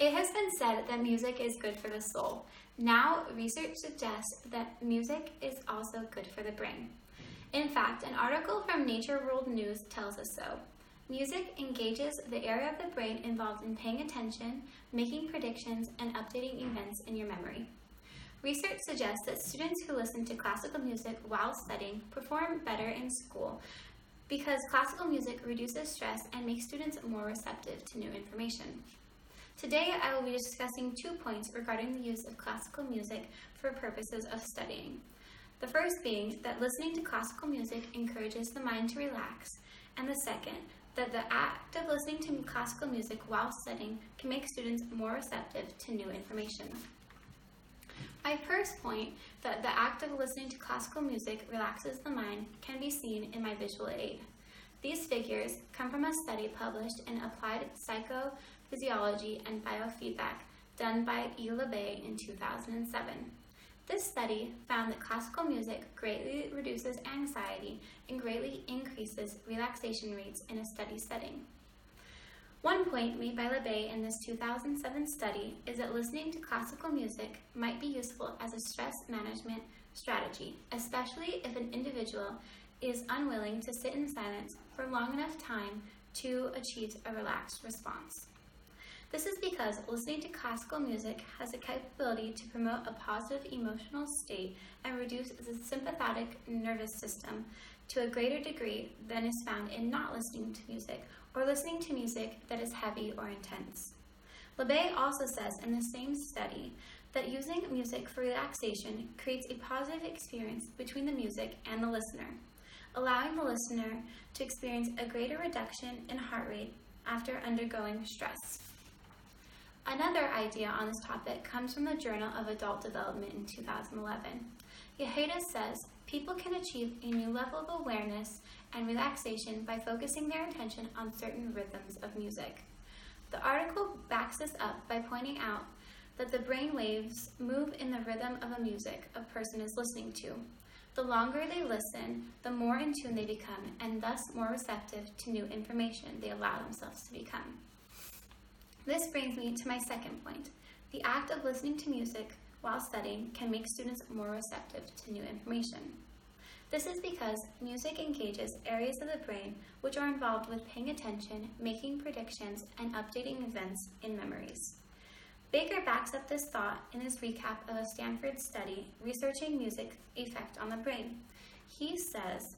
It has been said that music is good for the soul. Now, research suggests that music is also good for the brain. In fact, an article from Nature World News tells us so. Music engages the area of the brain involved in paying attention, making predictions, and updating events in your memory. Research suggests that students who listen to classical music while studying perform better in school because classical music reduces stress and makes students more receptive to new information. Today, I will be discussing 2 points regarding the use of classical music for purposes of studying. The first being that listening to classical music encourages the mind to relax, and the second, that the act of listening to classical music while studying can make students more receptive to new information. My first point, that the act of listening to classical music relaxes the mind, can be seen in my visual aid. These figures come from a study published in Applied Psychophysiology and Biofeedback done by E. LeBay in 2007. This study found that classical music greatly reduces anxiety and greatly increases relaxation rates in a study setting. One point made by LeBay in this 2007 study is that listening to classical music might be useful as a stress management strategy, especially if an individual is unwilling to sit in silence for long enough time to achieve a relaxed response. This is because listening to classical music has the capability to promote a positive emotional state and reduce the sympathetic nervous system to a greater degree than is found in not listening to music or listening to music that is heavy or intense. LeBay also says in the same study that using music for relaxation creates a positive experience between the music and the listener, allowing the listener to experience a greater reduction in heart rate after undergoing stress. Another idea on this topic comes from the Journal of Adult Development in 2011. Yeheda says people can achieve a new level of awareness and relaxation by focusing their attention on certain rhythms of music. The article backs this up by pointing out that the brain waves move in the rhythm of a music a person is listening to. The longer they listen, the more in tune they become, and thus more receptive to new information they allow themselves to become. This brings me to my second point. The act of listening to music while studying can make students more receptive to new information. This is because music engages areas of the brain which are involved with paying attention, making predictions, and updating events in memories. Baker backs up this thought in his recap of a Stanford study researching music's effect on the brain. He says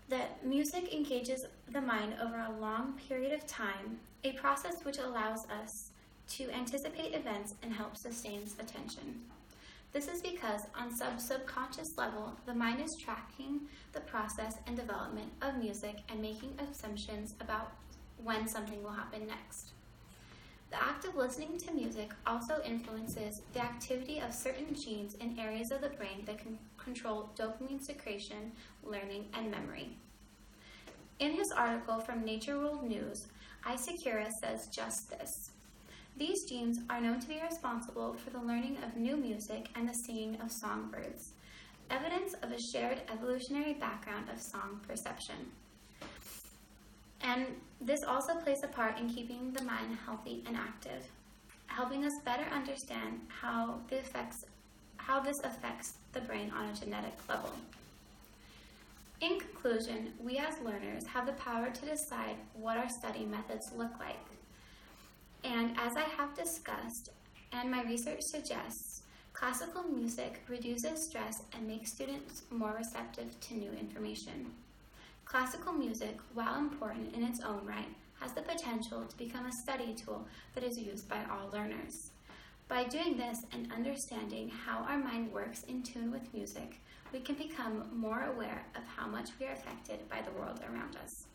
that music engages the mind over a long period of time, a process which allows us to anticipate events and help sustain attention. This is because on subconscious level, the mind is tracking the process and development of music and making assumptions about when something will happen next. The act of listening to music also influences the activity of certain genes in areas of the brain that can control dopamine secretion, learning, and memory. In his article from Nature World News, Isakura says just this. These genes are known to be responsible for the learning of new music and the singing of songbirds, evidence of a shared evolutionary background of song perception. And this also plays a part in keeping the mind healthy and active, helping us better understand how this affects the brain on a genetic level. In conclusion, we as learners have the power to decide what our study methods look like. And as I have discussed, and my research suggests, classical music reduces stress and makes students more receptive to new information. Classical music, while important in its own right, has the potential to become a study tool that is used by all learners. By doing this and understanding how our mind works in tune with music, we can become more aware of how much we are affected by the world around us.